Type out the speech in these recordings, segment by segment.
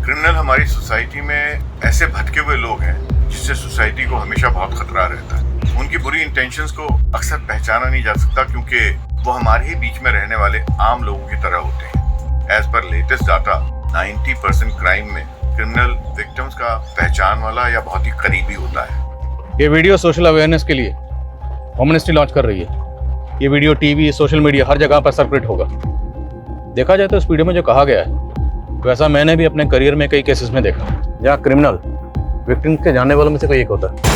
Criminal हमारी society में ऐसे भटके हुए लोग हैं जिससे सोसाइटी को हमेशा बहुत खतरा रहता है। उनकी बुरी इंटेंशंस को अक्सर पहचाना नहीं जा सकता क्योंकि वो हमारे ही बीच में रहने वाले आम लोगों की तरह होते हैं। As per latest data 90% crime में क्रिमिनल विक्टिम्स का पहचान वाला या बहुत ही करीबी होता है। ये वीडियो सोशल अवेयरनेस के लिए होम मिनिस्ट्री लॉन्च कर रही है। ये वीडियो टीवी, सोशल मीडिया हर जगह पर सर्कुलेट होगा। देखा जाए तो इस वीडियो में जो कहा गया है वैसा मैंने भी अपने करियर में कई केसेस में देखा जहाँ क्रिमिनल विक्टिम्स के जानने वालों में से कोई एक होता है।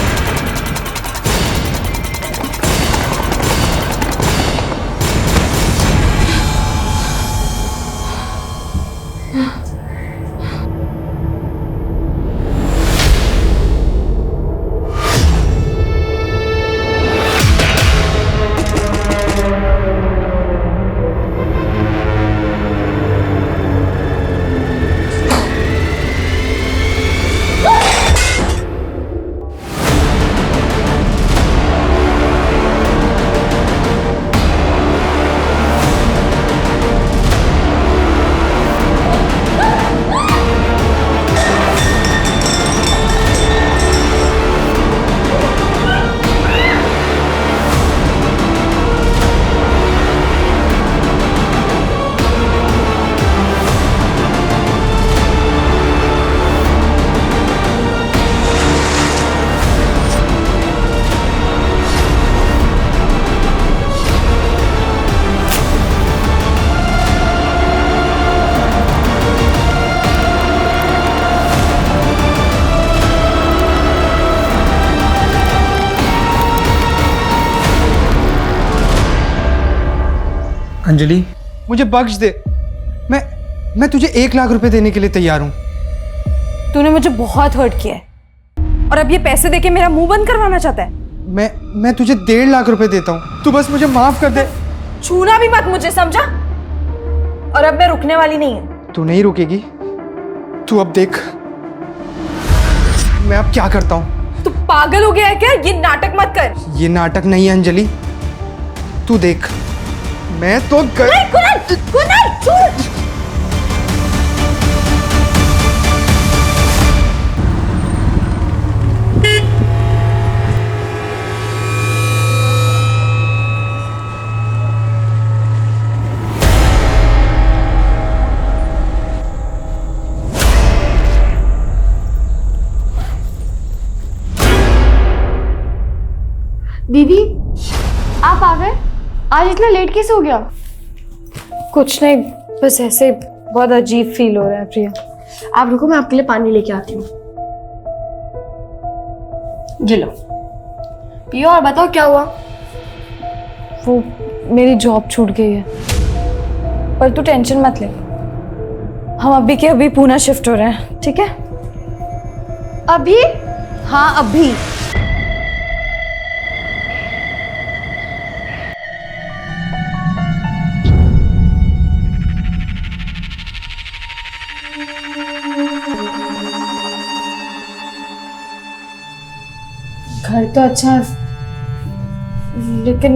अंजलि, मुझे बख्श दे। मैं तुझे 1 लाख रुपए देने के लिए तैयार हूँ। तूने मुझे बहुत हर्ट किया है और अब ये पैसे देके मेरा मुंह बंद करवाना चाहता है। मैं तुझे 1.5 लाख रुपए देता हूँ, तू बस मुझे माफ कर दे। छूना भी मत मुझे, समझा? और अब मैं रुकने वाली नहीं हूँ। तू नहीं रुकेगी, तू अब देख मैं अब क्या करता हूँ। तू पागल हो गया है क्या? ये नाटक मत कर। ये नाटक नहीं है अंजलि, तू देख मैं तो कुनाल, छोड़। दीदी आप आ गए? आज इतना लेट कैसे हो गया? कुछ नहीं, बस ऐसे बहुत अजीब फील हो रहा है प्रिया। आप रुको, मैं आपके लिए पानी लेके आती हूँ। ये लो पियो और बताओ क्या हुआ। वो मेरी जॉब छूट गई है, पर तू टेंशन मत ले, हम अभी के अभी पूना शिफ्ट हो रहे हैं, ठीक है? अभी? हाँ अभी। घर तो अच्छा है, लेकिन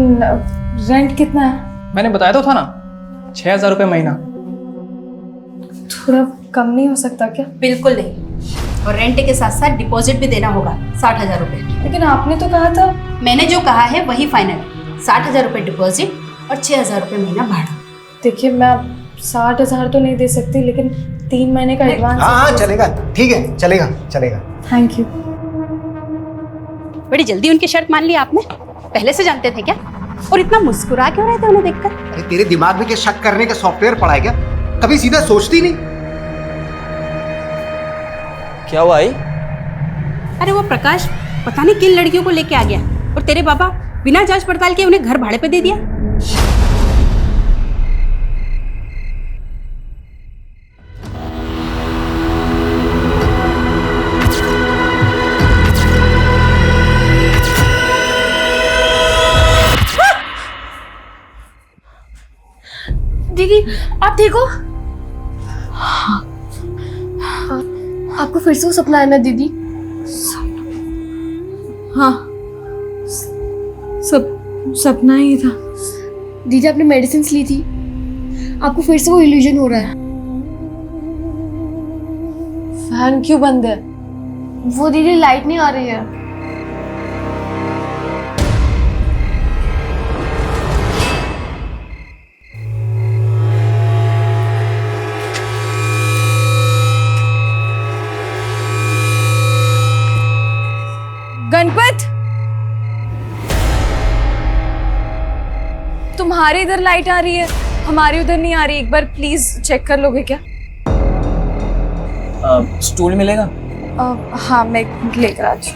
रेंट कितना है? मैंने बताया तो था ना, 6,000 रुपये महीना। थोड़ा कम नहीं हो सकता क्या? बिल्कुल नहीं, और रेंट के साथ साथ डिपॉजिट भी देना होगा 60,000 रुपये। लेकिन आपने तो कहा था। मैंने जो कहा है वही फाइनल, 60,000 रुपये डिपॉजिट और 6,000 रुपये महीना भाड़ा। देखिए मैं 60,000 तो नहीं दे सकती, लेकिन 3 महीने का एडवांस। हाँ चलेगा, ठीक है, चलेगा चलेगा। Thank you. बड़ी जल्दी उनकी शर्त मान ली आपने, पहले से जानते थे क्या? और इतना मुस्कुरा क्यों रहे थे उन्हें देखकर? अरे तेरे दिमाग में क्या शक करने का सॉफ्टवेयर पड़ा है क्या? कभी सीधा सोचती नहीं? क्या हुआ आई? अरे वो प्रकाश पता नहीं किन लड़कियों को लेके आ गया और तेरे पापा बिना जांच पड़ताल के उन्हें घर भाड़े पे दे दिया। दीदी आप ठीक हो? हाँ। आपको फिर से वो सपना है ना दीदी? हाँ, सपना ही था। दीदी आपने मेडिसिन ली थी, आपको फिर से वो इल्यूजन हो रहा है। फैन क्यों बंद है? वो दीदी लाइट नहीं आ रही है। गणपत, तुम्हारी इधर लाइट आ रही है, हमारी उधर नहीं आ रही। एक बार प्लीज चेक कर लोगे क्या? स्टूल मिलेगा? हाँ, मैं लेकर आज।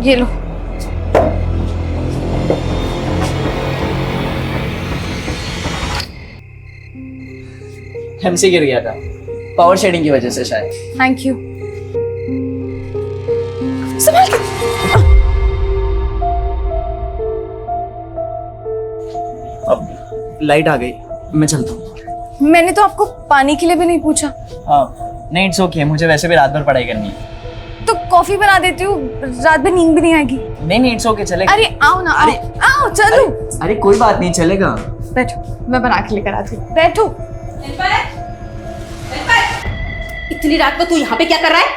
ये लो। हमसे गिर गया था, पावर शेडिंग की वजह से शायद। Thank you. संभाल के। अब लाइट आ गई, मैं चलता हूँ। मैंने तो आपको पानी के लिए भी नहीं पूछा। नहीं, इट्स ओके, मुझे वैसे भी रात भर पढ़ाई करनी है। तो कॉफी बना देती हूँ, रात भर नींद भी नहीं आएगी। नहीं, इट्स ओके, चलेगा। अरे आओ ना, आओ, आओ चलो। अरे कोई बात नहीं, चलेगा। बैठो, मैं बना के लेकर आती हूँ। बैठो। इतनी रात को तू यहाँ पे क्या कर रहा है?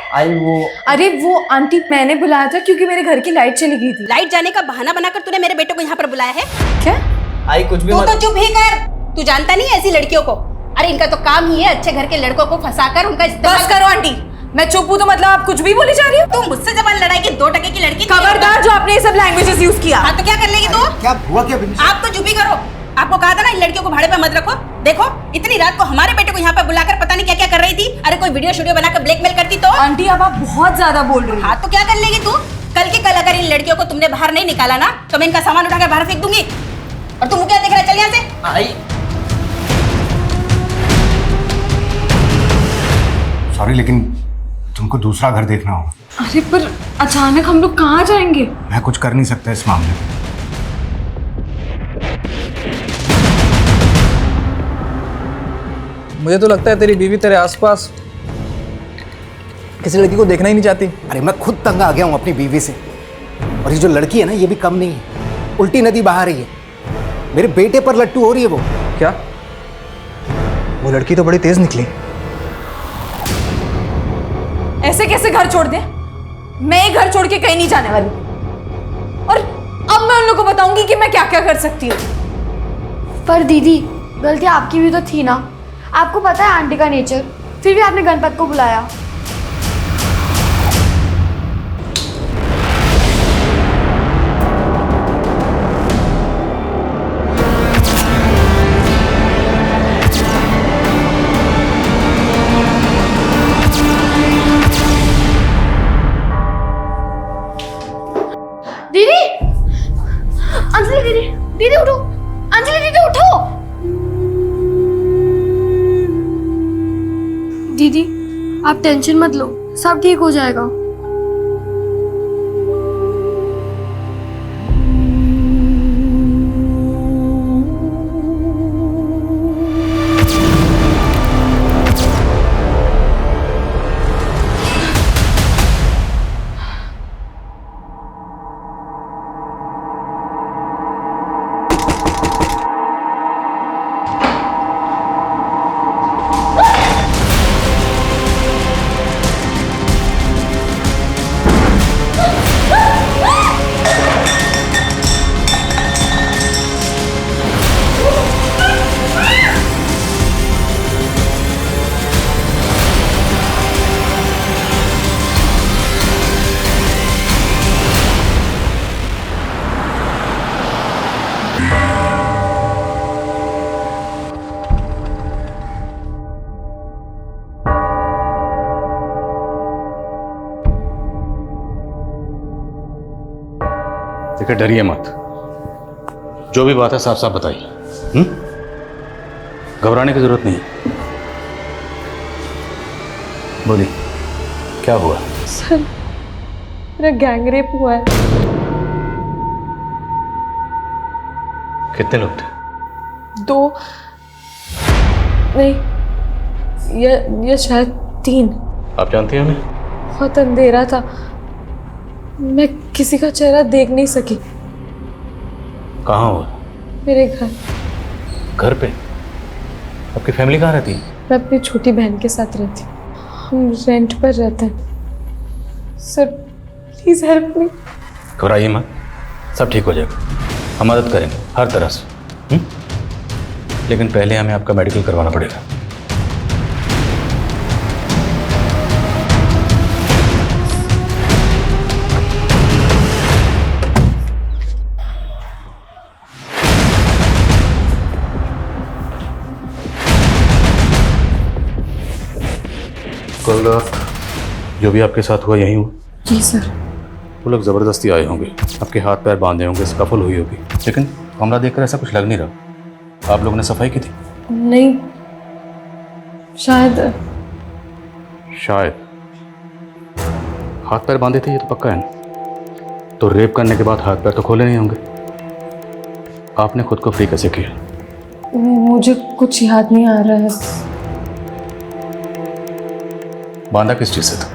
अरे वो आंटी, मैंने बुलाया था क्योंकि मेरे घर की लाइट चली गई थी। लाइट जाने का बहाना बनाकर तूने मेरे बेटे को यहाँ पर बुलाया है? क्या? आई कुछ भी तू मत। तो चुप ही कर। तू जानता नहीं है ऐसी लड़कियों को? अरे इनका तो काम ही है अच्छे घर के लड़कों को फंसाकर उनका बस करो आंटी, मैं चुप हूँ तो मतलब आप कुछ भी बोली जा रही हो? तुम मुझसे जबान लड़ाएगी? 2 टके की लड़की। खबरदार जो आपने ये सब लैंग्वेजेस यूज किया। हाँ तो क्या कर लेगी तू? क्या हुआ क्या बिन्नी? आप तो चुप ही करो। आपको कहा था ना इन लड़कियों को भाड़े पे मत रखो। देखो इतनी रात को हमारे बेटे को यहाँ पे बुलाकर पता नहीं क्या क्या कर रही थी। अरे कोई वीडियो स्टूडियो बनाकर ब्लैकमेल करती तो? आंटी अब आप बहुत ज्यादा बोल रही हो। हाँ तो क्या कर लेगी तू? कल की कल अगर इन लड़कियों को तुमने बाहर नहीं निकाला ना तो मैं इनका सामान उठाकर बाहर फेंक दूंगी। और तुम क्या देख रहा है? चल यहाँ से। आई सॉरी, लेकिन तुमको दूसरा घर देखना होगा। अरे पर अचानक हम लोग कहाँ जाएंगे? मैं कुछ कर नहीं सकता इस मामले में। मुझे तो लगता है तेरी बीवी तेरे आसपास किसी लड़की को देखना ही नहीं चाहती। अरे मैं खुद तंग आ गया हूँ अपनी बीवी से। और ये जो लड़की है ना, ये भी कम नहीं है। उल्टी नदी बहा रही है, मेरे बेटे पर लट्टू हो रही है वो। क्या? वो लड़की तो बड़ी तेज निकली। ऐसे कैसे घर छोड़ दे? मैं ये घर छोड़ के कहीं नहीं जाने वाली। और अब मैं उन लोगों को बताऊंगी कि मैं क्या क्या कर सकती हूँ। पर दीदी, गलती आपकी भी तो थी ना। आपको पता है आंटी का नेचर, फिर भी आपने गणपत को बुलाया। दीदी, अंजलि दीदी, दीदी उठो। अंजलि दीदी उठो। दीदी आप टेंशन मत लो, सब ठीक हो जाएगा। देखिए, डरिए मत। जो भी बात है साफ साफ बताइए। घबराने की जरूरत नहीं। बोलिए, क्या हुआ? सर, मेरा गैंग रेप हुआ है। कितने लोग थे? 2 नहीं, ये शायद 3। आप जानती हैं उन्हें? बहुत अंधेरा था, मैं किसी का चेहरा देख नहीं सकी। कहाँ हुआ? मेरे घर। घर पे? आपकी फैमिली कहाँ रहती है? मैं अपनी छोटी बहन के साथ रहती हूँ। हम रेंट पर रहते हैं सर, प्लीज़ हेल्प मी। घबराइए मत, सब ठीक हो जाएगा। हम मदद करेंगे हर तरह से। लेकिन पहले हमें आपका मेडिकल करवाना पड़ेगा। कल रात जो भी आपके साथ हुआ यही हुआ? जी सर। वो लोग ज़बरदस्ती आए होंगे, आपके हाथ पैर बांधे होंगे, स्कफल हुई होगी, लेकिन कमरा देखकर ऐसा कुछ लग नहीं रहा। आप लोगों ने सफाई की थी? नहीं, शायद हाथ पैर बांधे थे, ये तो पक्का है ना। तो रेप करने के बाद हाथ पैर तो खोले नहीं होंगे। आपने खुद को फ्री कैसे किया? मुझे कुछ याद नहीं आ रहा है। बांधा किस चीज़ से था?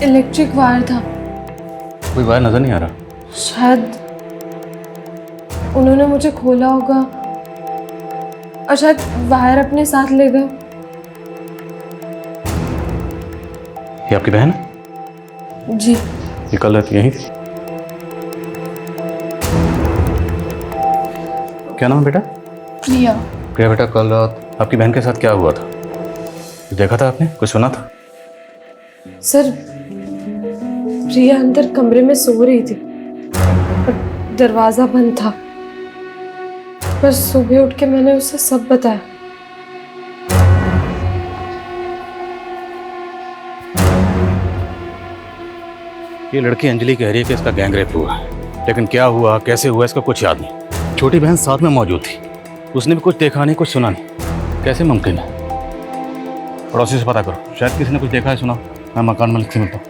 इलेक्ट्रिक वायर था। कोई वायर नजर नहीं आ रहा। शायद उन्होंने मुझे खोला होगा और शायद वायर अपने साथ ले गए। ये आपकी बहन है? जी। ये कल रात यहीं थी? क्या नाम है बेटा? प्रिया। प्रिया बेटा, कल रात आपकी बहन के साथ क्या हुआ था? देखा था आपने? कुछ सुना था? सर, प्रिया अंदर कमरे में सो रही थी और दरवाजा बंद था। पर सुबह उठ के मैंने उसे सब बताया। ये लड़की अंजलि कह रही है कि इसका गैंग रेप हुआ है, लेकिन क्या हुआ, कैसे हुआ, इसका कुछ याद नहीं। छोटी बहन साथ में मौजूद थी, उसने भी कुछ देखा नहीं, कुछ सुना नहीं। कैसे मुमकिन है? पड़ोसी से पता करो, शायद किसी ने कुछ देखा है, सुना। मैं मकान मालिक से मिलता हूँ।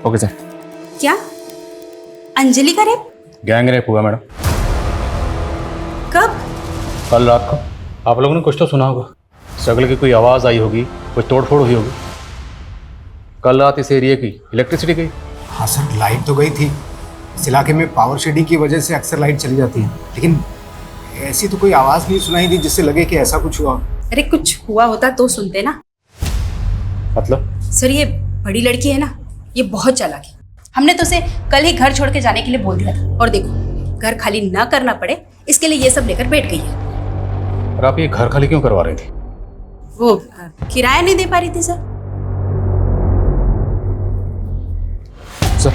Okay sir. क्या अंजलि का रेप? गैंग रेप हुआ मैडम। कब? कल रात को। आप लोगों ने कुछ तो सुना होगा, स्ट्रगल की कोई आवाज़ आई होगी, कुछ तोड़फोड़ हुई होगी। कल रात इस एरिया की इलेक्ट्रिसिटी गई। हाँ सर, लाइट तो गई थी। इस इलाके में पावर शेडिंग की वजह से अक्सर लाइट चली जाती है, लेकिन ऐसी तो कोई आवाज़ नहीं सुनाई दी जिससे लगे कि ऐसा कुछ हुआ। अरे कुछ हुआ होता तो सुनते ना। मतलब? सर, ये बड़ी लड़की है ना, ये बहुत चालाक है। हमने तो उसे कल ही घर छोड़ के जाने के लिए बोल दिया था, और देखो घर खाली ना करना पड़े इसके लिए ये सब लेकर बैठ गई है। और आप ये घर खाली क्यों करवा रही थी? वो किराया नहीं दे पा रही थी सर। सर,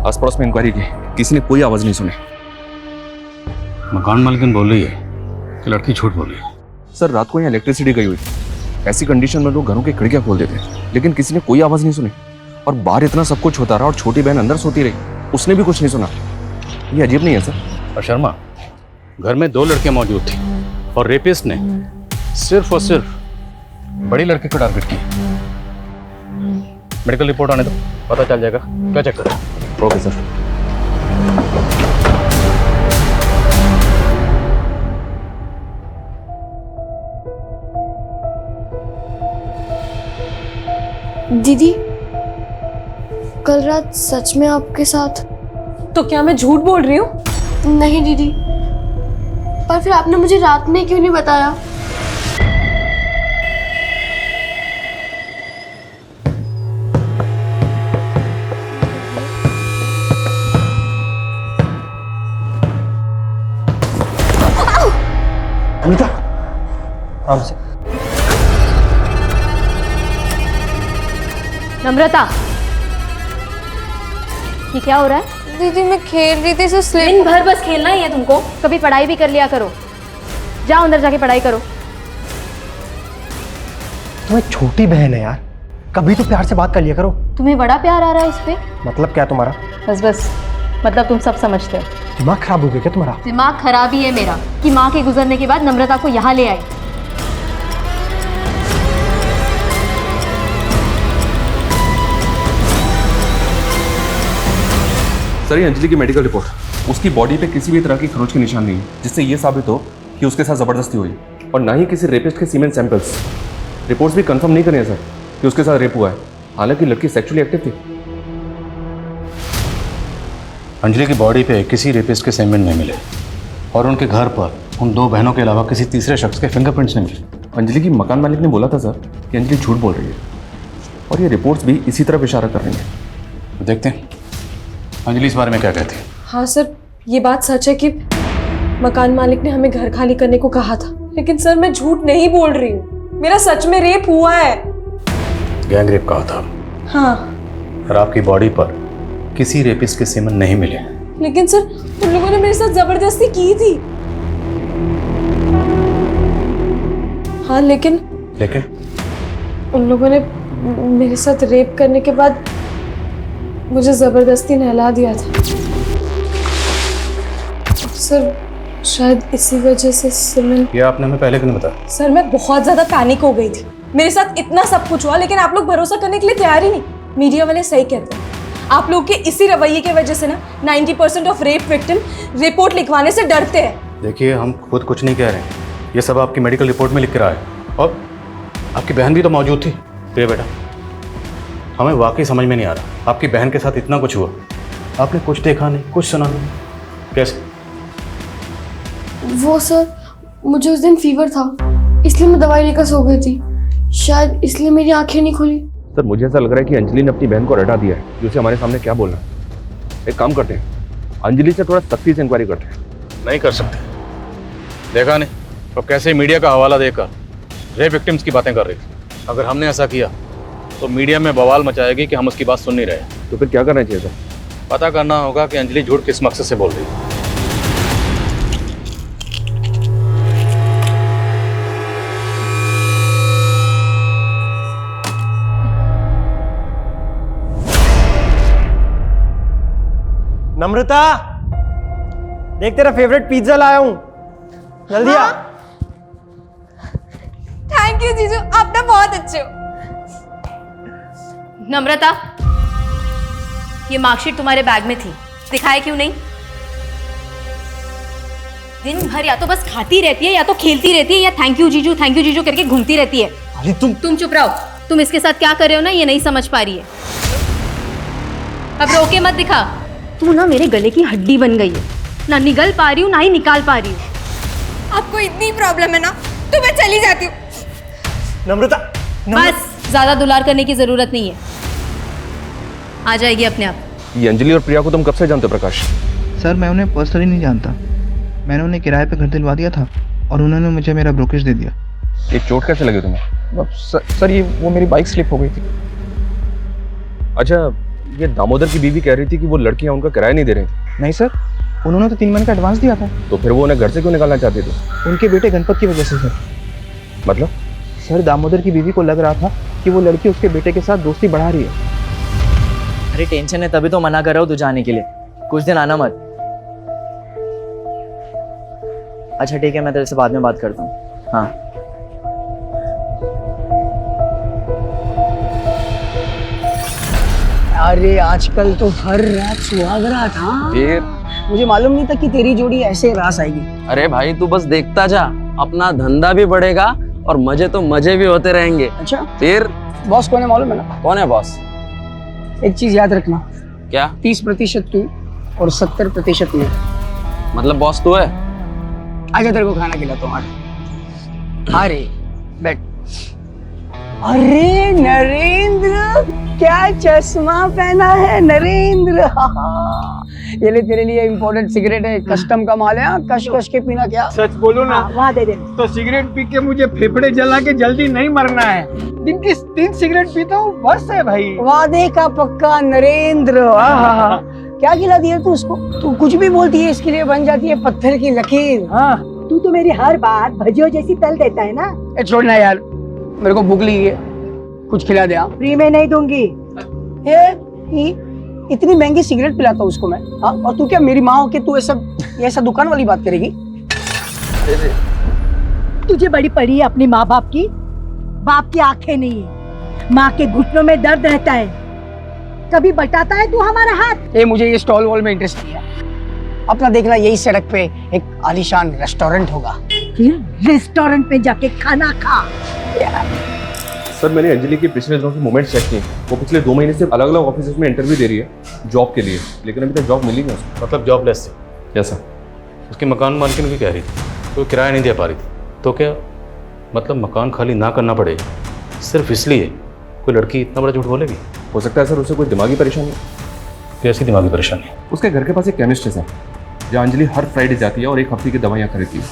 आस पड़ोस में इंक्वायरी की, किसी ने कोई आवाज नहीं सुनी। मकान मालिकन बोल रही है कि लड़की झूठ बोल रही है। सर, रात को यहाँ इलेक्ट्रिसिटी गई हुई, ऐसी कंडीशन में लोग घरों की खिड़कियां खोल देते हैं, लेकिन किसी ने कोई आवाज नहीं सुनी। और बाहर इतना सब कुछ होता रहा और छोटी बहन अंदर सोती रही, उसने भी कुछ नहीं सुना। ये अजीब नहीं है सर? और शर्मा, घर में 2 लड़कियां मौजूद थी और रेपिस्ट ने सिर्फ और सिर्फ बड़ी लड़की को टारगेट किया। मेडिकल रिपोर्ट आने दो, पता चल जाएगा क्या चक्कर है। Okay sir. दीदी, कल रात सच में आपके साथ? तो क्या मैं झूठ बोल रही हूँ? नहीं दीदी, पर फिर आपने मुझे रात में क्यों नहीं बताया? अमिता, आराम से। नम्रता, ये क्या हो रहा है? दीदी, मैं खेल रही थी, दिन स्लिप। भर बस खेलना ही है तुमको? कभी पढ़ाई भी कर लिया करो। जाओ अंदर जाके पढ़ाई करो। तुम्हें छोटी बहन है यार, कभी तो प्यार से बात कर लिया करो। तुम्हें बड़ा प्यार आ रहा है इस पे? मतलब क्या तुम्हारा? बस बस, मतलब तुम सब समझते हो। दिमाग खराब हो गया क्या तुम्हारा? दिमाग खराब ही है मेरा कि माँ के गुजरने के बाद नम्रता को यहाँ ले आई। सर, ये अंजलि की मेडिकल रिपोर्ट, उसकी बॉडी पे किसी भी तरह की खरोच के निशान नहीं है, जिससे ये साबित हो कि उसके साथ जबरदस्ती हुई, और ना ही किसी रेपिस्ट के सीमेन सैंपल्स। रिपोर्ट्स भी कंफर्म नहीं कर रही है सर कि उसके साथ रेप हुआ है, हालांकि लड़की सेक्सुअली एक्टिव थी। अंजलि की बॉडी पे किसी रेपिस्ट के सेमेन नहीं मिले और उनके घर पर उन 2 बहनों के अलावा किसी तीसरे शख्स के फिंगरप्रिंट्स नहीं मिले। अंजलि की मकान मालिक ने बोला था सर कि अंजलि झूठ बोल रही है और ये रिपोर्ट्स भी इसी तरफ इशारा कर रही हैं। देखते हैं अंजलि इस बारे में क्या कहती है। हाँ सर, ये बात सच है कि मकान मालिक ने हमें घर खाली करने को कहा था, लेकिन सर मैं झूठ नहीं बोल रही हूँ, मेरा सच में रेप हुआ है। गैंग रेप कहा था। हाँ। और आपकी बॉडी पर किसी रेपिस्ट के सीमन नहीं मिले। लेकिन सर उन लोगों ने मेरे साथ जबरदस्ती की थी। हाँ लेकिन उन लोगों ने मेरे साथ रेप करने के बाद मुझे जबरदस्ती नहला दिया था। सर शायद इसी वजह से सिमरन। ये आपने हमें पहले क्यों नहीं बताया? सर मैं बहुत ज्यादा पैनिक हो गई थी, मेरे साथ इतना सब कुछ हुआ लेकिन आप लोग भरोसा करने के लिए तैयार ही नहीं। मीडिया वाले सही कहते हैं, आप लोग के इसी रवैये की वजह से ना 90% ऑफ रेप विक्टिम रिपोर्ट लिखवाने से डरते हैं। देखिए हम खुद कुछ नहीं कह रहे हैं, ये सब आपकी मेडिकल रिपोर्ट में लिख के रहा है। और आपकी बहन भी तो मौजूद थी। प्रिया बेटा, हमें वाकई समझ में नहीं आ रहा, आपकी बहन के साथ इतना कुछ हुआ, आपने कुछ देखा नहीं, कुछ सुना नहीं, कैसे? वो सर, मुझे उस दिन फीवर था इसलिए मैं दवाई लेकर सो गई थी, शायद इसलिए मेरी आंखें नहीं खुली। सर मुझे ऐसा लग रहा है कि अंजलि ने अपनी बहन को रटा दिया है, जो उसे हमारे सामने क्या बोलना है। एक काम करते हैं, अंजलि से थोड़ा सख्ती से इंक्वायरी करते हैं। नहीं कर सकते, देखा नहीं तो कैसे मीडिया का हवाला देकर रेप विक्टिम्स की बातें कर रही थी। अगर हमने ऐसा किया तो मीडिया में बवाल मचाएगी कि हम उसकी बात सुन नहीं रहे। तो फिर क्या करना चाहिए सर? पता करना होगा कि अंजलि झूठ किस मकसद से बोल रही है। नम्रता, देख तेरा फेवरेट पिज्जा लाया हूं, जल्दी आ। थैंक यू जीजू, आप ना बहुत अच्छे हो। नम्रता, ये मार्कशीट तुम्हारे बैग में थी, दिखाए क्यों नहीं? दिन भर या तो बस खाती रहती है या तो खेलती रहती है या थैंक यू जीजू करके घूमती रहती है। अरे तुम चुप रहो, तुम इसके साथ क्या कर रहे हो ना ये नहीं समझ पा रही है। अब रोके मत दिखा, तू ना मेरे गले की हड्डी बन गई है, ना निगल पा रही हूँ ना ही निकाल पा रही हूँ। आपको इतनी प्रॉब्लम है ना तो मैं चली जाती हूँ। नम्रता, बस ज्यादा दुलार करने की जरूरत नहीं है, आ जाएगी अपने आप। ये अंजलि और प्रिया को तुम कब से जानते हो प्रकाश? सर मैं उन्हें पर्सनली नहीं जानता, मैंने उन्हें किराए पे घर दिलवा दिया था और उन्होंने मुझे मेरा ब्रोकरेज दे दिया। ये चोट कैसे लगी तुम्हें? सर ये वो मेरी बाइक स्लिप हो गई थी। अच्छा, ये दामोदर की बीवी कह रही थी कि वो लड़कियां उनका किराया नहीं दे रही थी। नहीं सर, उन्होंने तो 3 महीने का एडवांस दिया था। तो फिर वो उन्हें घर से क्यों निकालना चाहती थी? उनके बेटे गणपत की वजह से सर। मतलब? सर दामोदर की बीवी को लग रहा था कि वो लड़की उसके बेटे के साथ दोस्ती बढ़ा रही है। अरे टेंशन है तभी तो मना कर रहा हूँ तू जाने के लिए, कुछ दिन आना मत। अच्छा ठीक है, मैं तेरे से बाद में बात करता हूँ। हाँ अरे आजकल तो हर रात सुहाग रात। था फिर मुझे मालूम नहीं था कि तेरी जोड़ी ऐसे रास आएगी। अरे भाई तू बस देखता जा, अपना धंधा भी बढ़ेगा और मजे तो मजे भी होते रहेंगे। अच्छा फिर बॉस कौन है मालूम है ना? कौन है बॉस? एक चीज याद रखना, क्या? 30% तू और 70% मैं। मतलब बॉस तू है? आजा तेरे को खाना खिलाता हूँ। अरे बैठ। अरे नरेंद्र, क्या चश्मा पहना है नरेंद्र। ये ले तेरे लिए इम्पोर्टेंट सिगरेट है, कस्टम का माल है। कश कश के पीना। क्या सच बोलो ना? वहाँ दे दे। तो सिगरेट पी के मुझे फेफड़े जला के जल्दी नहीं मरना है। दिन की 3 सिगरेट पीता हूँ बस है भाई। वादे का पक्का नरेंद्र। क्या खिला दिया तू उसको? तू कुछ भी बोलती है इसके लिए बन जाती है पत्थर की लकीर। हाँ तू तो मेरी हर बात भजियो जैसी तल देता है ना। छोड़ना यार, मेरे को भूख लगी है, कुछ खिला दे। फ्री में नहीं दूंगी। इतनी महंगी सिगरेट पिलाता हूँ उसको मैं। हाँ, और तू क्या मेरी माँ हो के तू ऐसा दुकान वाली बात करेगी? तुझे बड़ी पड़ी है अपनी माँ बाप की। बाप की आंखें नहीं है, माँ के घुटनों में दर्द रहता है। कभी बटाता है तू हमारा हाथ? मुझे ये स्टॉल वॉल में इंटरेस्ट नहीं है। अपना देखना यही सड़क पे एक आलीशान रेस्टोरेंट होगा, फिर रेस्टोरेंट पे जाके खाना खा। सर मैंने अंजलि के पिछले दिनों के मोमेंट्स चेक किए, वो पिछले 2 महीने से अलग अलग ऑफिस में इंटरव्यू दे रही है जॉब के लिए, लेकिन अभी तक जॉब मिली नहीं उसको। मतलब जॉबलेस थी? Yes sir. उसकी मकान मालकिन भी कह रही थी तो किराया नहीं दे पा रही थी, तो क्या मतलब मकान खाली ना करना पड़े सिर्फ इसलिए कोई लड़की इतना बड़ा झूठ बोलेगी? हो सकता है सर उसे कोई दिमागी परेशानी। कैसी दिमागी परेशानी? उसके घर के पास एक केमिस्ट है सर, जहाँ अंजलि हर फ्राइडे जाती है और एक हफ्ते की दवाइयाँ खरीदती है।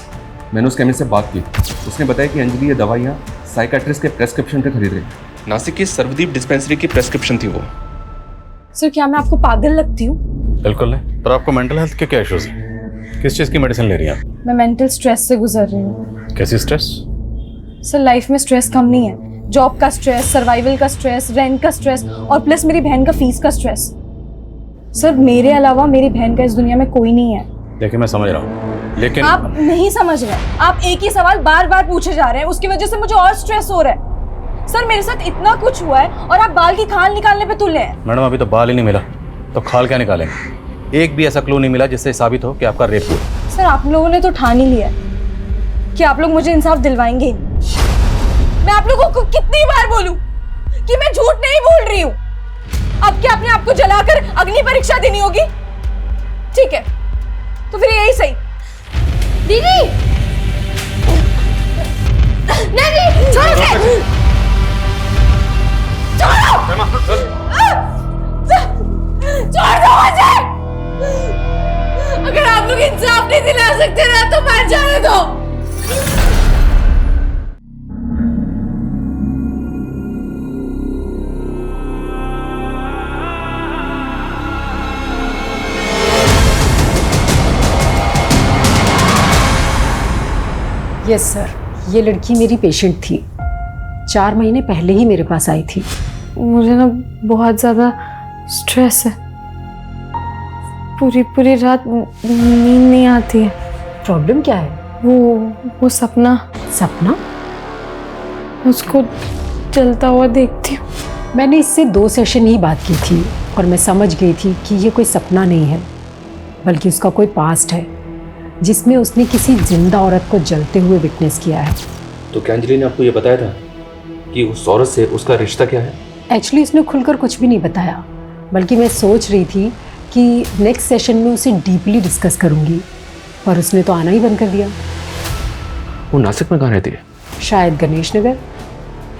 मैंने उस केमिस्ट से बात की, उसने बताया कि अंजलि ये दवाइयाँ साइकाट्रिस्ट के प्रेस्क्रिप्शन पे खरीद रही है। नासिक की सर्वदीप डिस्पेंसरी की प्रेस्क्रिप्शन थी वो। सर क्या मैं आपको पागल लगती हूँ? बिल्कुल नहीं। पर आपको मेंटल हेल्थ के क्या इश्यूज हैं? किस चीज़ की मेडिसिन ले रही हैं आप? मैं मेंटल स्ट्रेस से गुजर रही हूँ। कैसी स्ट्रेस? सर लाइफ में स्ट्रेस कम नहीं है। जॉब का स्ट्रेस, सर्वाइवल का स्ट्रेस, रेंट का स्ट्रेस और प्लस मेरी बहन का फीस का स्ट्रेस। सर मेरे अलावा मेरी बहन का इस दुनिया में कोई नहीं है। देखिए मैं समझ रहा हूँ लेकिन आप नहीं समझ रहे। आप एक ही सवाल बार बार पूछे जा रहे हैं, उसकी वजह से मुझे और स्ट्रेस हो रहा है। सर मेरे साथ इतना कुछ हुआ है और आप बाल की खाल निकालने पे तुले हैं। मैडम अभी तो बाल ही नहीं मिला तो खाल क्या निकालेंगे? एक भी ऐसा क्लू नहीं मिला जिससे साबित हो कि आपका रेप हुआ। सर आप लोगों ने तो ठान ही लिया कि आप लोग मुझे इंसाफ दिलवाएंगे ही। मैं आप लोगों को कितनी बार बोलूं कि मैं झूठ नहीं बोल रही हूं? अब क्या अपने आप को जलाकर अग्नि परीक्षा देनी होगी? ठीक है तो फिर यही सही। दीदी नहीं छोड़ो उसे। छोड़ो छोड़ दो मुझे। अगर आप लोग इंसाफ नहीं दिला सकते ना तो मर जाने दो। यस सर, ये लड़की मेरी पेशेंट थी। 4 महीने पहले ही मेरे पास आई थी। मुझे ना बहुत ज़्यादा स्ट्रेस है। पूरी रात नींद नहीं आती है। प्रॉब्लम क्या है? वो सपना। सपना? उसको चलता हुआ देखती हूँ। मैंने इससे 2 सेशन ही बात की थी और मैं समझ गई थी कि ये कोई सपना नहीं है, बल्कि उसका कोई पास्ट है जिसमें उसने किसी जिंदा औरत को जलते हुए विटनेस किया है। तो क्या अंजलि ने आपको ये बताया था कि उस औरत से उसका रिश्ता क्या है? एक्चुअली उसने खुलकर कुछ भी नहीं बताया, बल्कि मैं सोच रही थी कि नेक्स्ट सेशन में उसे डीपली डिस्कस करूंगी, पर उसने तो आना ही बंद कर दिया। वो नासिक में कहाँ रहती है? शायद गणेश नगर।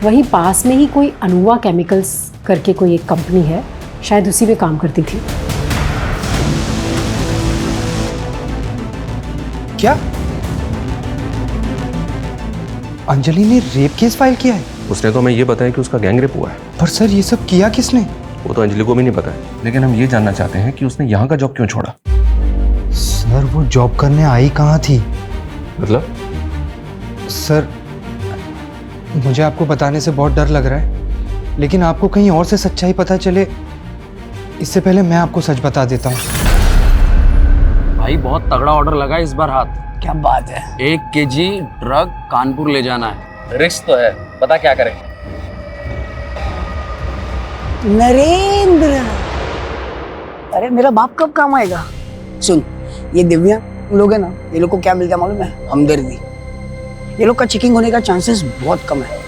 वहीं पास में ही कोई अनुवा केमिकल्स करके कोई एक कंपनी है, शायद उसी में काम करती थी। क्या अंजलि ने रेप केस फाइल किया है? उसने तो हमें ये बताया कि उसका गैंग रेप हुआ है। पर सर ये सब किया किसने? वो तो अंजलि को भी नहीं पता है, लेकिन हम ये जानना चाहते हैं कि उसने यहाँ का जॉब क्यों छोड़ा। सर वो जॉब करने आई कहाँ थी? मतलब? सर मुझे आपको बताने से बहुत डर लग रहा है, लेकिन आपको कहीं और से सच्चाई पता चले इससे पहले मैं आपको सच बता देता हूँ। भाई बहुत तगड़ा ऑर्डर लगा इस बार हाथ। क्या बात है? 1 kg ड्रग कानपुर ले जाना है। रिस्क तो है, पता क्या करें? नरेंद्र, अरे मेरा बाप कब काम आएगा? सुन, ये दिव्या लोग है ना, ये लोग को क्या मिलता है मालूम है? हमदर्दी। ये लोग का चेकिंग होने का चांसेस बहुत कम है।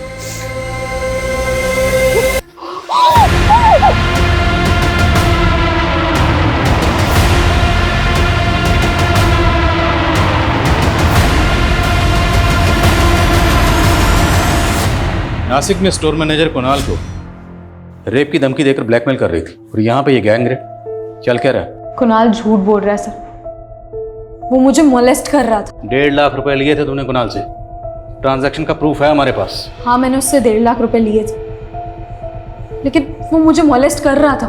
नासिक में स्टोर मैनेजर कुणाल को रेप की धमकी देकर ब्लैकमेल कर रही थी और यहाँ पे ये गैंग रेप चल क्या रहा है? कुणाल झूठ बोल रहा है सर। वो मुझे मोलेस्ट कर रहा था। 1.5 लाख रुपए लिए थे तुमने कुणाल से। ट्रांजैक्शन का प्रूफ है हमारे पास। हाँ मैंने उससे 1.5 लाख रुपए लिए थे, लेकिन वो मुझे मोलेस्ट कर रहा था।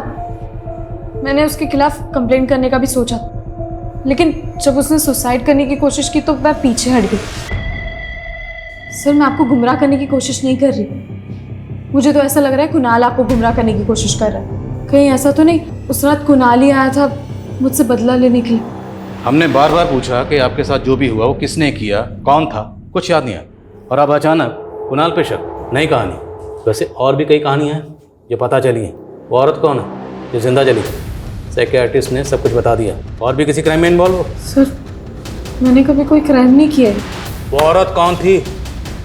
मैंने उसके खिलाफ कंप्लेंट करने का भी सोचा, लेकिन जब उसने सुसाइड करने की कोशिश की तो मैं पीछे हट गई। सर मैं आपको गुमराह करने की कोशिश नहीं कर रही। मुझे तो ऐसा लग रहा है कुणाल आपको गुमराह करने की कोशिश कर रहा है। कहीं ऐसा तो नहीं उस रात कुणाल ही आया था मुझसे बदला लेने के लिए? हमने बार बार पूछा कि आपके साथ जो भी हुआ वो किसने किया, कौन था, कुछ याद नहीं आया, और अब अचानक कुणाल पे शक। नई कहानी। वैसे और भी कई कहानियाँ हैं जो पता चली हैं। वो औरत कौन है जो जिंदा जली? साइकियाट्रिस्ट ने सब कुछ बता दिया। और भी किसी क्राइम में इन्वॉल्व हो? सर मैंने कभी कोई क्राइम नहीं किया है। वो औरत कौन थी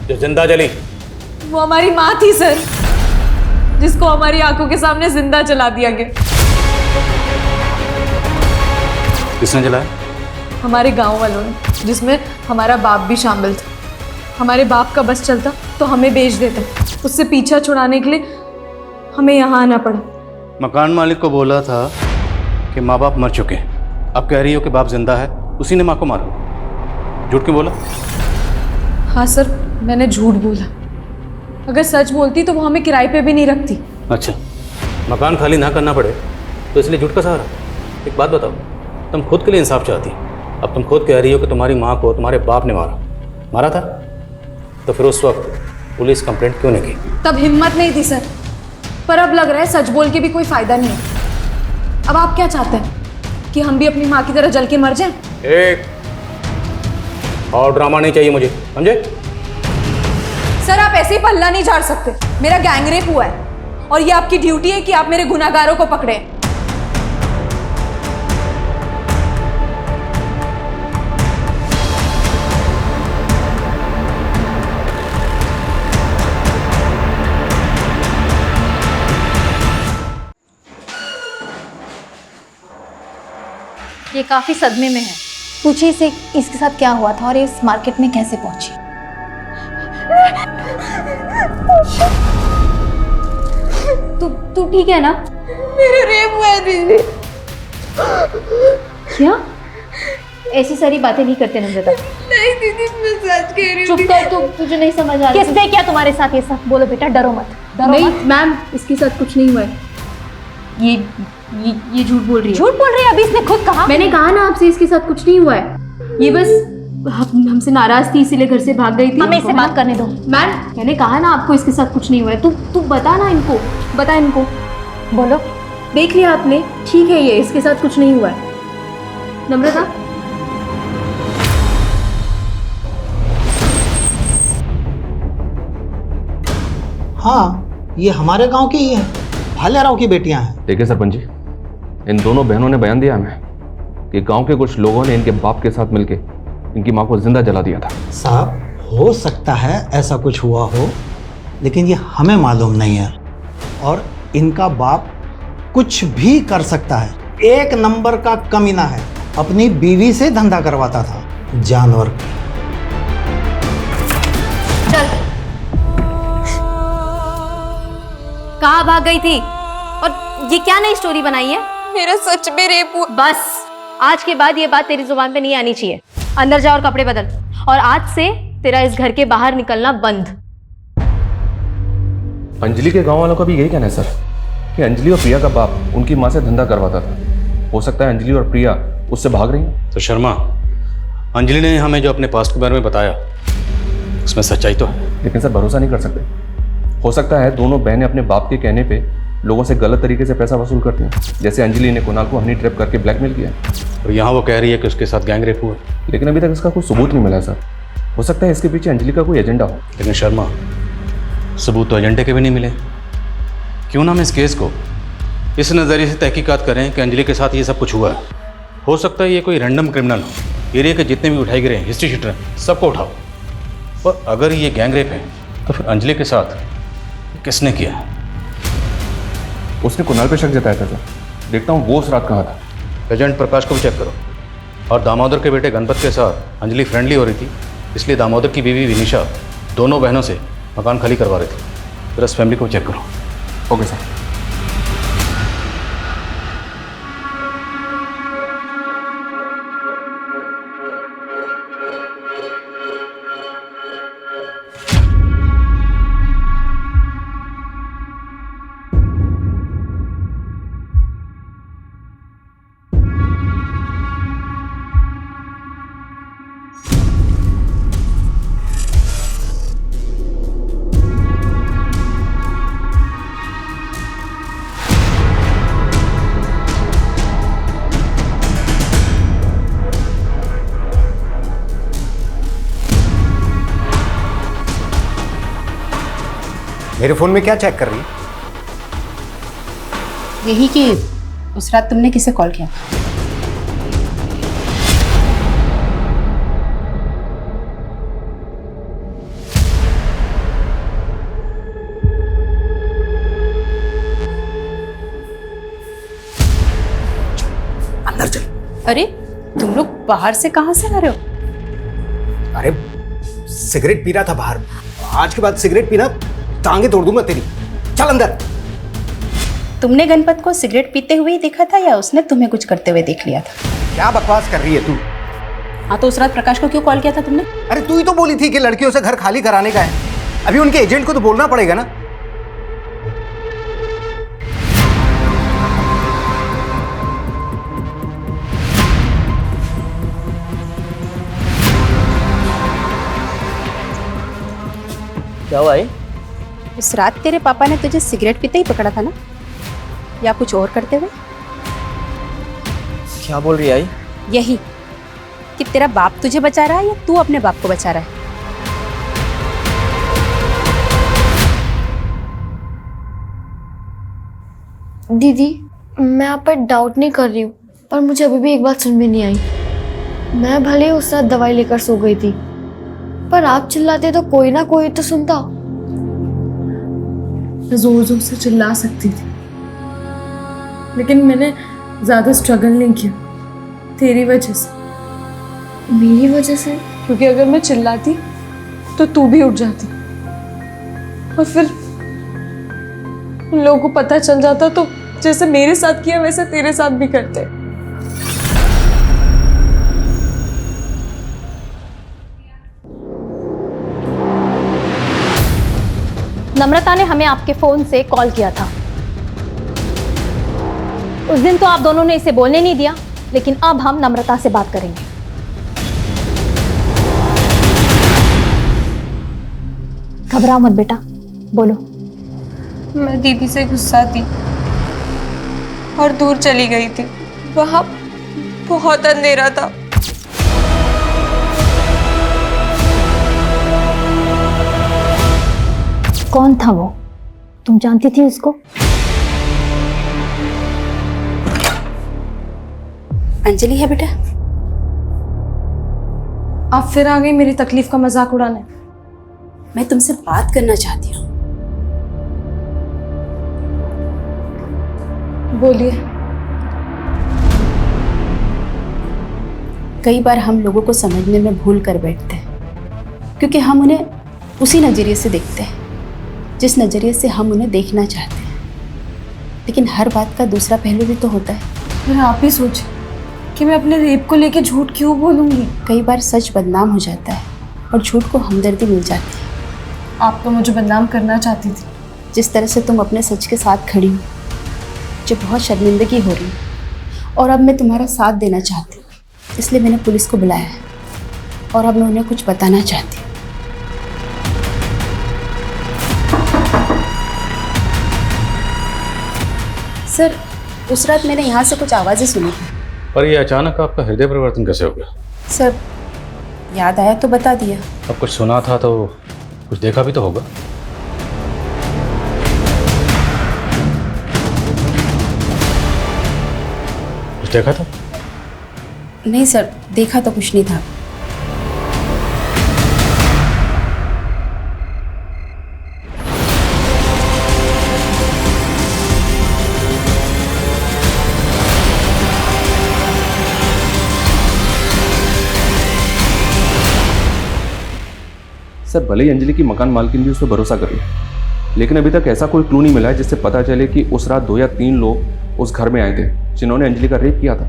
जो जिंदा जली? वो हमारी माँ थी सर, जिसको हमारी आंखों के सामने जिंदा जला दिया गया। किसने जलाया? हमारे गांव वालों ने, जिसमें हमारा बाप भी शामिल था। हमारे बाप का बस चलता तो हमें बेच देते, उससे पीछा छुड़ाने के लिए हमें यहाँ आना पड़ा। मकान मालिक को बोला था कि माँ बाप मर चुके हैं, अब कह रही हो कि बाप जिंदा है, उसी ने माँ को मारा। झूठ क्यों बोला? हाँ सर, मैंने झूठ बोला। अगर सच बोलती तो वो हमें किराए पे भी नहीं रखती। अच्छा, मकान खाली ना करना पड़े तो इसलिए झूठ का सहारा। एक बात बताओ, तुम खुद के लिए इंसाफ चाहती, अब तुम खुद कह रही हो कि तुम्हारी माँ को तुम्हारे बाप ने मारा था, तो फिर उस वक्त पुलिस कंप्लेंट क्यों नहीं की? तब हिम्मत नहीं थी सर, पर अब लग रहा है सच बोल के भी कोई फायदा नहीं है। अब आप क्या चाहते हैं कि हम भी अपनी माँ की तरह जल के मर जाएं? एक और ड्रामा नहीं चाहिए मुझे, समझे? सर आप ऐसे ही पल्ला नहीं झाड़ सकते। मेरा गैंगरेप हुआ है और ये आपकी ड्यूटी है कि आप मेरे गुनाहगारों को पकड़े। ये काफी सदमे में है। पूछिए इसे इसके साथ क्या हुआ था और ये इस मार्केट में कैसे पहुंची। तू ठीक है ना? मेरे रेप हुआ है दीदी। क्या? ऐसी सारी बातें नहीं करते नम्रता। नहीं दीदी, मैं सच कह रही हूँ। चुप कर, तुझे नहीं समझ आ रहा। किसने क्या तुम्हारे साथ ये सब? बोलो बेटा, डरो मत। नहीं मैम, इसके साथ कुछ नहीं हुआ है। ये झूठ बोल रही है। झूठ बोल रही है? अभी इसने खुद कहा। मैंने कहा ना आपसे, इसके साथ कुछ नहीं हुआ है। ये बस हमसे नाराज थी, इसीलिए घर से भाग गई थी। हमें इससे बात करने दो। मैम मैंने कहा ना आपको, इसके साथ कुछ नहीं हुआ है। तू बता ना इनको, बता इनको। बोलो। देख लिया आपने, ठीक है, ये इसके साथ कुछ नहीं हुआ है। नम्रता, हाँ, ये हमारे गांव की ही है, भालेराव की बेटियां हैं। देखिए सरपंच जी, इन दोनों बहनों ने बयान दिया हमें कि गांव के कुछ लोगों ने इनके बाप के साथ मिलके इनकी मां को जिंदा जला दिया था। साहब, हो सकता है ऐसा कुछ हुआ हो, लेकिन ये हमें मालूम नहीं है। और इनका बाप कुछ भी कर सकता है, एक नंबर का कमीना है, अपनी बीवी से धंधा करवाता था, जानवर। कहाँ भाग गई थी? और ये क्या नई स्टोरी बनाई है? मेरा सच में रेप हुआ। बस, आज के बाद ये बात तेरी जुबान पे नहीं आनी चाहिए। अंदर जा और कपड़े बदल, और आज से तेरा इस घर के बाहर निकलना बंद। अंजलि के गांव वालों का भी यही कहना है सर कि अंजलि और प्रिया का बाप उनकी मां से धंधा करवाता था। हो सकता है अंजलि और प्रिया उससे भाग रही हैं। तो शर्मा, अंजलि ने हमें जो अपने पास्ट के बारे में बताया उसमें सच्चाई तो है, लेकिन सर भरोसा नहीं कर सकते। हो सकता है दोनों बहनें अपने बाप के कहने पे लोगों से गलत तरीके से पैसा वसूल करती हैं, जैसे अंजलि ने कुणाल को हनी ट्रैप करके ब्लैकमेल किया। और यहाँ वो कह रही है कि उसके साथ गैंगरेप हुआ, लेकिन अभी तक इसका कोई सबूत नहीं मिला है सर। हो सकता है इसके पीछे अंजलि का कोई एजेंडा हो। लेकिन शर्मा, सबूत तो एजेंडे के भी नहीं मिले। क्यों ना हम इस केस को इस नज़रिए से तहकीकात करें कि अंजलि के साथ ये सब कुछ हुआ है। हो सकता है ये कोई रैंडम क्रिमिनल हो, एरिया के जितने भी उठाए गिरे हैं, हिस्ट्री शीटर हैं, सबको उठाओ। और अगर ये गैंगरेप है तो फिर अंजलि के साथ किसने किया है? उसने कुणाल पे शक जताया था सर। देखता हूँ वो उस रात कहाँ था। एजेंट प्रकाश को भी चेक करो। और दामोदर के बेटे गणपत के साथ अंजलि फ्रेंडली हो रही थी, इसलिए दामोदर की बीवी विनिशा दोनों बहनों से मकान खाली करवा रही थी। फिर उस फैमिली को चेक करो। Okay sir. मेरे फोन में क्या चेक कर रही है? यही कि उस रात तुमने किसे कॉल किया? अंदर चल। अरे तुम लोग बाहर से कहाँ से आ रहे हो? अरे सिगरेट पी रहा था बाहर। आज के बाद सिगरेट पीना टांगे तोड़ दूंगा तेरी। चल अंदर। तुमने गणपत को सिगरेट पीते हुए ही देखा था या उसने तुम्हें कुछ करते हुए देख लिया था? क्या बकवास कर रही है तू? हाँ, तो उस रात प्रकाश को क्यों कॉल किया था तुमने? अरे तू ही तो बोली थी कि लड़कियों से घर खाली कराने का है। अभी उनके एजेंट को तो बोलना पड़ेगा ना। क्या हुआ है? उस रात तेरे पापा ने तुझे सिगरेट पीते ही पकड़ा था ना, या कुछ और करते हुए? क्या बोल रही है आई? यही कि तेरा बाप तुझे बचा रहा है या तू अपने बाप को बचा रहा है? दीदी, मैं आप पर डाउट नहीं कर रही हूँ, पर मुझे अभी भी एक बात समझ में नहीं आई। मैं भले ही उस रात दवाई लेकर सो गई थी, पर आप चिल्लाते तो कोई ना कोई तो सुनता। मैं जोर जोर से चिल्ला सकती थी, लेकिन मैंने ज्यादा स्ट्रगल नहीं किया तेरी वजह से। मेरी वजह से? क्योंकि अगर मैं चिल्लाती तो तू भी उठ जाती, और फिर उन लोगों को पता चल जाता तो जैसे मेरे साथ किया वैसे तेरे साथ भी करते। नम्रता ने हमें आपके फोन से कॉल किया था। उस दिन तो आप दोनों ने इसे बोलने नहीं दिया, लेकिन अब हम नम्रता से बात करेंगे। घबराओ मत बेटा, बोलो। मैं दीदी से गुस्सा थी और दूर चली गई थी। वहां बहुत अंधेरा था। कौन था वो? तुम जानती थी उसको? अंजलि है बेटा। आप फिर आ गई मेरी तकलीफ का मजाक उड़ाने। मैं तुमसे बात करना चाहती हूँ। बोलिए। कई बार हम लोगों को समझने में भूल कर बैठते हैं, क्योंकि हम उन्हें उसी नज़रिए से देखते हैं जिस नज़रिए से हम उन्हें देखना चाहते हैं। लेकिन हर बात का दूसरा पहलू भी तो होता है। फिर आप ही सोचें कि मैं अपने रेप को लेकर झूठ क्यों बोलूँगी। कई बार सच बदनाम हो जाता है और झूठ को हमदर्दी मिल जाती है। आप तो मुझे बदनाम करना चाहती थी। जिस तरह से तुम अपने सच के साथ खड़ी हो, मुझे बहुत शर्मिंदगी हो रही, और अब मैं तुम्हारा साथ देना चाहती हूँ। इसलिए मैंने पुलिस को बुलाया है और अब मैं उन्हें कुछ बताना चाहती हूँ। सर, उस रात मैंने यहाँ से कुछ आवाज़ें सुनी थी। पर ये अचानक आपका हृदय परिवर्तन कैसे हो गया? सर, याद आया तो बता दिया। अब कुछ सुना था तो कुछ देखा भी तो होगा। कुछ देखा था? नहीं सर, देखा तो कुछ नहीं था। सर, भले ही अंजलि की मकान मालकिन भी उस पर भरोसा कर रही है, लेकिन अभी तक ऐसा कोई क्लू नहीं मिला है जिससे पता चले कि उस रात 2 या 3 लोग उस घर में आए थे जिन्होंने अंजलि का रेप किया था।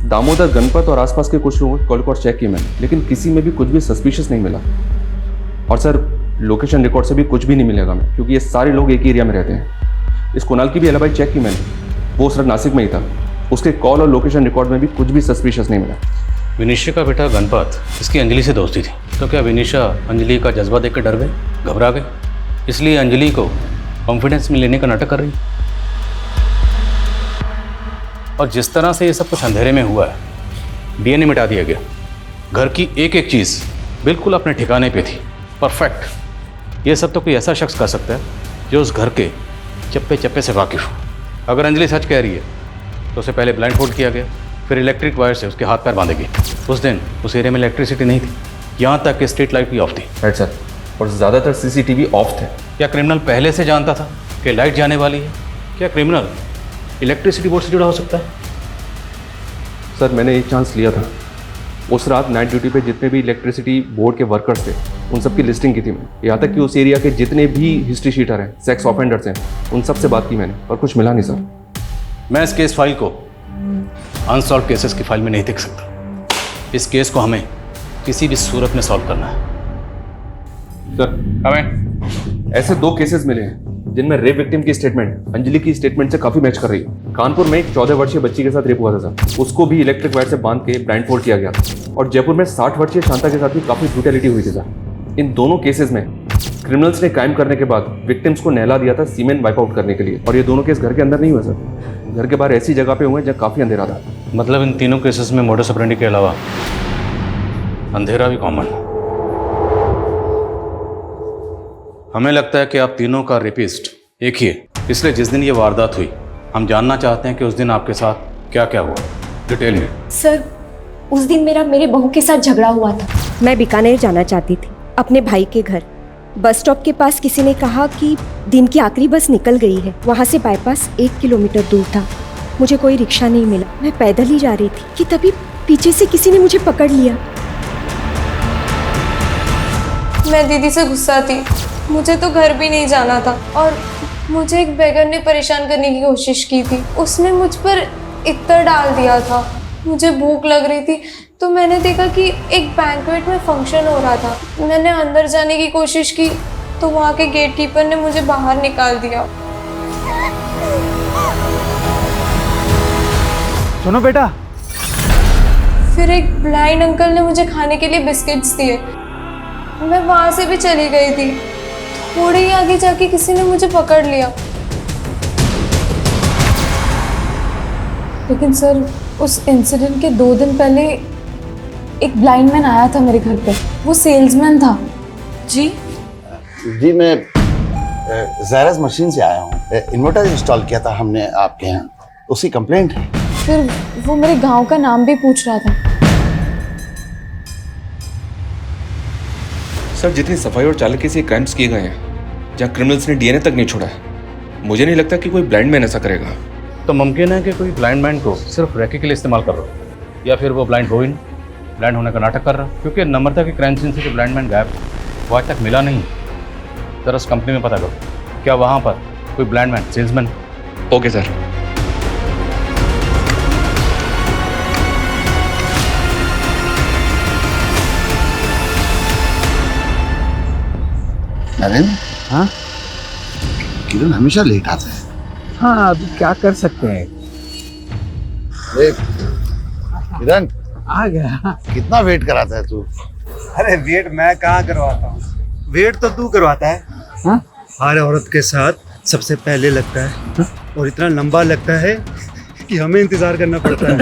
दामोदर, गणपत और आसपास के कुछ लोगों के कॉल रिकॉर्ड चेक किए मैंने, लेकिन किसी में भी कुछ भी सस्पिशियस नहीं मिला। और सर, लोकेशन रिकॉर्ड से भी कुछ भी नहीं मिलेगा मैं, क्योंकि ये सारे लोग एक ही एरिया में रहते हैं। इस कुणाल की भी एलिबाई चेक की मैंने, वो उस रात नासिक में ही था। उसके कॉल और लोकेशन रिकॉर्ड में भी कुछ भी सस्पिशियस नहीं मिला। विनिशा का बेटा गणपत, इसकी अंजलि से दोस्ती थी, तो क्या विनिशा अंजलि का जज्बा देख कर डर गई, घबरा गई, इसलिए अंजलि को कॉन्फिडेंस में लेने का नाटक कर रही? और जिस तरह से ये सब कुछ अंधेरे में हुआ है, डीएनए मिटा दिया गया, घर की एक एक चीज़ बिल्कुल अपने ठिकाने पे थी, परफेक्ट। ये सब तो कोई ऐसा शख्स कर सकता है जो उस घर के चप्पे चप्पे से वाकिफ हो। अगर अंजलि सच कह रही है तो उसे पहले ब्लाइंड फोल्ड किया गया, फिर इलेक्ट्रिक वायर से उसके हाथ पैर बांधे गए। उस दिन उस एरिया में इलेक्ट्रिसिटी नहीं थी, यहाँ तक कि स्ट्रीट लाइट भी ऑफ थी। राइट सर, और ज़्यादातर सीसीटीवी ऑफ थे। क्या क्रिमिनल पहले से जानता था कि लाइट जाने वाली है? क्या क्रिमिनल इलेक्ट्रिसिटी बोर्ड से जुड़ा हो सकता है? सर, मैंने एक चांस लिया था। उस रात नाइट ड्यूटी पे जितने भी इलेक्ट्रिसिटी बोर्ड के वर्कर्स थे उन सब की लिस्टिंग की थी मैंने। यहाँ तक कि उस एरिया के जितने भी हिस्ट्री शीटर हैं, सेक्स ऑफेंडर्स हैं, उन सब से बात की मैंने, पर कुछ मिला नहीं सर। मैं इस केस फाइल को अनसॉल्व केसेस की फाइल में नहीं देख सकता। इस केस को हमें किसी भी सूरत में सॉल्व करना है। सर हमें ऐसे 2 केसेस मिले हैं जिनमें रेप विक्टिम की स्टेटमेंट अंजलि की स्टेटमेंट से काफी मैच कर रही है। कानपुर में एक 14 वर्षीय बच्ची के साथ रेप हुआ था सर, उसको भी इलेक्ट्रिक वायर से बांध के ब्लाइंड फोल्ड किया गया था। और जयपुर में 60 वर्षीय शांता के साथ भी काफी ब्रूटैलिटी हुई थी सर। इन दोनों केसेस में क्रिमिनल्स ने क्राइम करने के बाद विक्टिम्स को नहला दिया था सीमेंट वाइप आउट करने के लिए। और ये दोनों केस घर के अंदर नहीं हुए सर, घर के बाहर ऐसी जगह पे हुए जहाँ काफी अंधेरा था। मतलब इन तीनों केसेस में मोडस ऑपरेंडी के अलावा अंधेरा भी कॉमन है। हमें लगता है कि आप तीनों का रेपिस्ट एक ही है, इसलिए जिस दिन ये वारदात हुई हम जानना चाहते हैं कि उस दिन आपके साथ क्या क्या हुआ, डिटेल में। सर उस दिन मेरे बहू के साथ झगड़ा हुआ था। मैं बीकानेर जाना चाहती थी अपने भाई के घर। बस स्टॉप के पास किसी ने कहा कि दिन की आखिरी बस निकल गई है। वहाँ से बाईपास 1 किलोमीटर दूर था। मुझे कोई रिक्शा नहीं मिला, मैं पैदल ही जा रही थी कि तभी पीछे से किसी ने मुझे पकड़ लिया। मैं दीदी से गुस्सा थी, मुझे तो घर भी नहीं जाना था और मुझे एक बेगर ने परेशान करने की कोशिश की थी। उसने मुझ पर इत्र डाल दिया था। मुझे भूख लग रही थी तो मैंने देखा कि एक बैंक्वेट में फंक्शन हो रहा था। मैंने अंदर जाने की कोशिश की तो वहाँ के गेट कीपर ने मुझे बाहर निकाल दिया। सुनो बेटा। फिर एक ब्लाइंड अंकल ने मुझे खाने के लिए बिस्किट्स दिए। मैं वहाँ से भी चली गई थी। थोड़े ही आगे जाके किसी ने मुझे पकड़ लिया। लेकिन सर उस इंसिडेंट के 2 दिन पहले एक ब्लाइंड मैन आया था मेरे घर पे। वो सेल्समैन था। जी जी मैं ज़ायरस मशीन से आया हूँ। इन्वर्टर इंस्टॉल किया था हमने आपके यहाँ, उसकी कंप्लेंट है। फिर वो मेरे गांव का नाम भी पूछ रहा था। सर जितनी सफाई और चालाकी से क्राइम्स किए गए हैं, जहाँ क्रिमिनल्स ने डीएनए तक नहीं छोड़ा है, मुझे नहीं लगता कि कोई ब्लाइंड मैन ऐसा करेगा। तो मुमकिन है कि कोई ब्लाइंड मैन को सिर्फ रैके के लिए इस्तेमाल कर रहा हो, या फिर वो ब्लाइंड होने का नाटक कर रहा, क्योंकि नम्रता के क्राइम सीन से जो ब्लाइंड मैन गायब वो आज तक मिला नहीं। जरा उस कंपनी में पता करो क्या वहाँ पर कोई blind man salesman. Okay sir. Narendra. हाँ किरण हमेशा लेट आता है। हाँ अभी क्या कर सकते हैं। किरण आ गया। कितना वेट कराता है तू? अरे वेट मैं कहाँ करवाता हूँ, वेट तो तू करवाता है। हाँ? हर औरत के साथ सबसे पहले लगता है। हाँ? और इतना लंबा लगता है कि हमें इंतजार करना पड़ता है।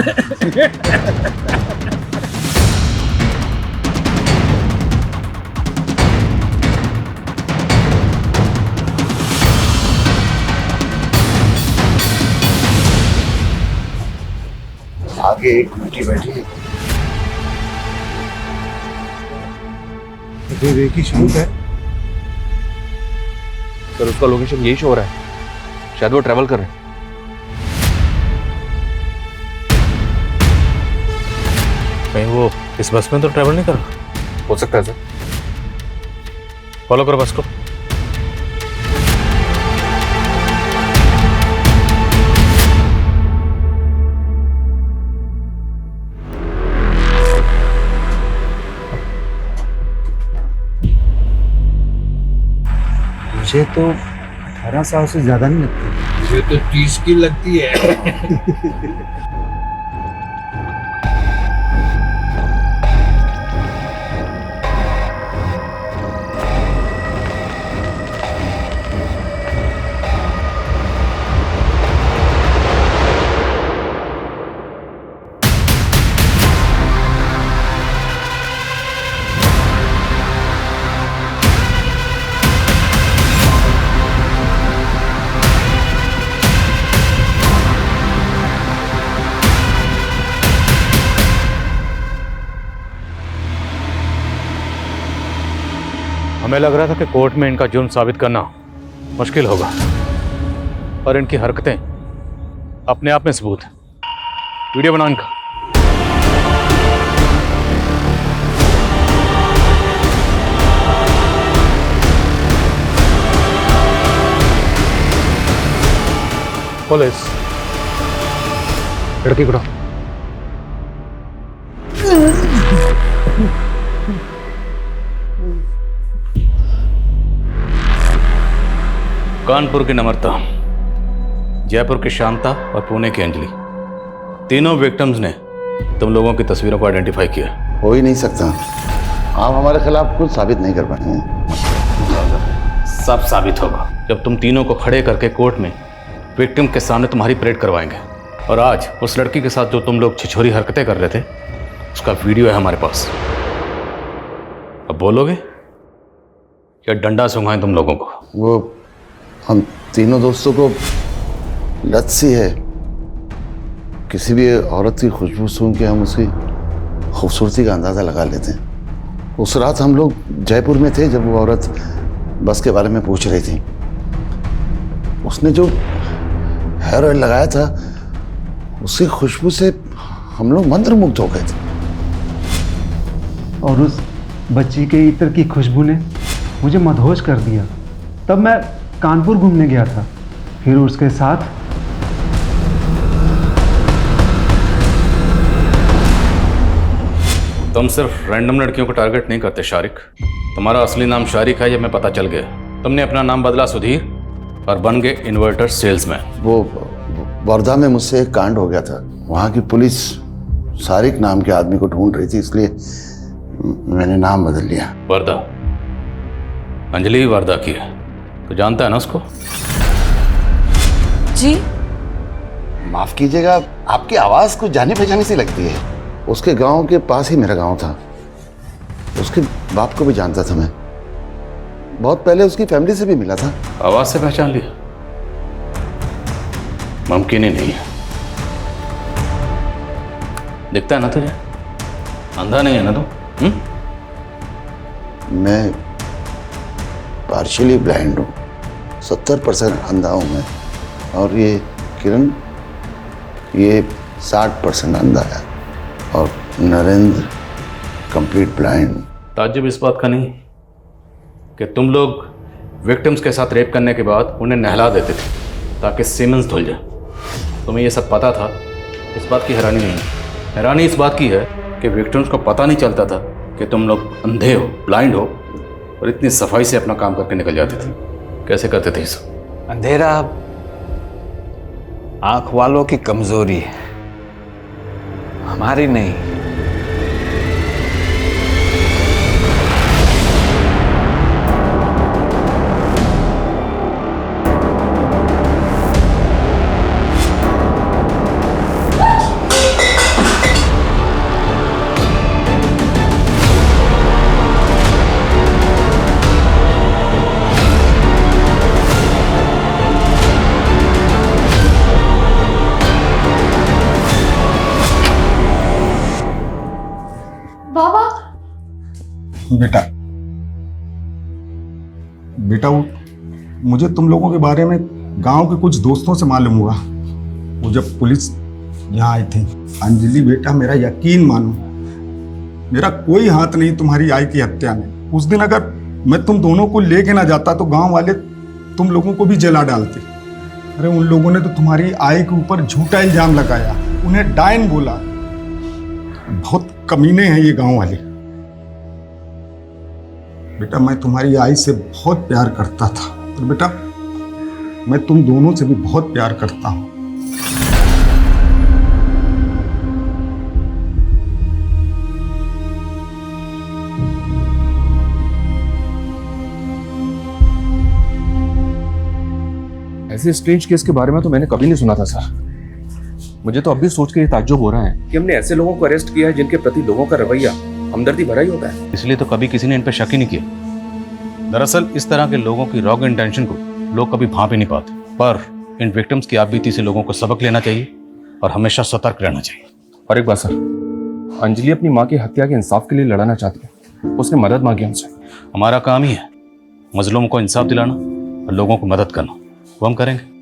आगे एक लड़की बैठी है। एक ही शूट है। सर उसका लोकेशन यही शो हो रहा है, शायद वो ट्रैवल कर रहे हैं। कहीं वो इस बस में तो ट्रैवल नहीं कर रहा? हो सकता है सर। फॉलो करो बस को। मुझे तो 18 साल से ज्यादा नहीं लगती। मुझे तो 30 की लगती है। हमें लग रहा था कि कोर्ट में इनका जुर्म साबित करना मुश्किल होगा, और इनकी हरकतें अपने आप में सबूत है। वीडियो बनाओ इनका। पुलिस, लड़की को उठाओ। कानपुर की नम्रता, जयपुर की शांता और पुणे की अंजलि, तीनों विक्टिम्स ने तुम लोगों की तस्वीरों को आइडेंटिफाई किया। हो ही नहीं सकता, आप हमारे खिलाफ कुछ साबित नहीं कर पाएंगे। सब साबित होगा जब तुम तीनों को खड़े करके कोर्ट में विक्टिम के सामने तुम्हारी परेड करवाएंगे। और आज उस लड़की के साथ जो तुम लोग छिछोरी हरकतें कर रहे थे, उसका वीडियो है हमारे पास। अब बोलोगे या डंडा सूंघाएं तुम लोगों को? वो हम तीनों दोस्तों को लत सी है, किसी भी औरत की खुशबू सूंघ के हम उसकी खूबसूरती का अंदाज़ा लगा लेते हैं। उस रात हम लोग जयपुर में थे जब वो औरत बस के बारे में पूछ रही थी। उसने जो हेयर ऑयल लगाया था उसकी खुशबू से हम लोग मंत्रमुग्ध हो गए थे। और उस बच्ची के इत्र की खुशबू ने मुझे मदहोश कर दिया। तब मैं कानपुर घूमने गया था, फिर उसके साथ तुम सिर्फ रैंडम लड़कियों को टारगेट नहीं करते शारिक। तुम्हारा असली नाम शारिक है, ये मैं पता चल गया। तुमने अपना नाम बदला सुधीर और बन गए इन्वर्टर सेल्समैन। वो वर्धा में मुझसे एक कांड हो गया था, वहाँ की पुलिस शारिक नाम के आदमी को ढूंढ रही थी, इसलिए मैंने नाम बदल लिया। वर्धा, अंजलि वर्धा की है, तो जानता है ना उसको? जी माफ कीजिएगा, आपकी आवाज कुछ जानी पहचानी सी लगती है। उसके गांव के पास ही मेरा गांव था, उसके बाप को भी जानता था मैं, बहुत पहले उसकी फैमिली से भी मिला था। आवाज से पहचान लिया? मुमकिन ही नहीं है। दिखता है ना तुझे, अंधा नहीं है ना तू? मैं पार्शियली ब्लाइंड हूँ, 70% अंधा हूँ मैं, और ये किरण ये 60% अंधा है, और नरेंद्र कंप्लीट ब्लाइंड। ताज्जुब इस बात का नहीं कि तुम लोग विक्टिम्स के साथ रेप करने के बाद उन्हें नहला देते थे ताकि सीमेंस धुल जाए। तुम्हें ये सब पता था, इस बात की हैरानी नहीं है। हैरानी इस बात की है कि विक्टिम्स को पता नहीं चलता था कि तुम लोग अंधे हो, ब्लाइंड हो, और इतनी सफाई से अपना काम करके निकल जाते थे। कैसे करते थे इस? अंधेरा आंख वालों की कमजोरी है, हमारी नहीं। बेटा बेटा वो मुझे तुम लोगों के बारे में गांव के कुछ दोस्तों से मालूम हुआ। वो जब पुलिस यहाँ आई थी। अंजलि बेटा, मेरा यकीन मानो, मेरा कोई हाथ नहीं तुम्हारी आई की हत्या में। उस दिन अगर मैं तुम दोनों को लेके ना जाता तो गांव वाले तुम लोगों को भी जला डालते। अरे उन लोगों ने तो तुम्हारी आई के ऊपर झूठा इल्जाम लगाया, उन्हें डायन बोला। बहुत कमीने हैं ये गांव वाले। बेटा मैं तुम्हारी आई से बहुत प्यार करता था, और बेटा मैं तुम दोनों से भी बहुत प्यार करता हूं। ऐसे स्ट्रेंज केस के बारे में तो मैंने कभी नहीं सुना था सर। मुझे तो अब भी सोच के ये ताज्जुब हो रहा है कि हमने ऐसे लोगों को अरेस्ट किया है जिनके प्रति लोगों का रवैया हमदर्दी भरा ही होता है। इसलिए तो कभी किसी ने इन पर शक ही नहीं किया। दरअसल इस तरह के लोगों की रॉग इंटेंशन को लोग कभी भांप ही नहीं पाते। पर इन विक्टिम्स की आपबीती से लोगों को सबक लेना चाहिए और हमेशा सतर्क रहना चाहिए। और एक बात सर, अंजलि अपनी माँ की हत्या के इंसाफ के लिए लड़ना चाहती है, उसने मदद मांगी हमसे। हमारा काम ही है मजलूम को इंसाफ दिलाना और लोगों को मदद करना, वो हम करेंगे।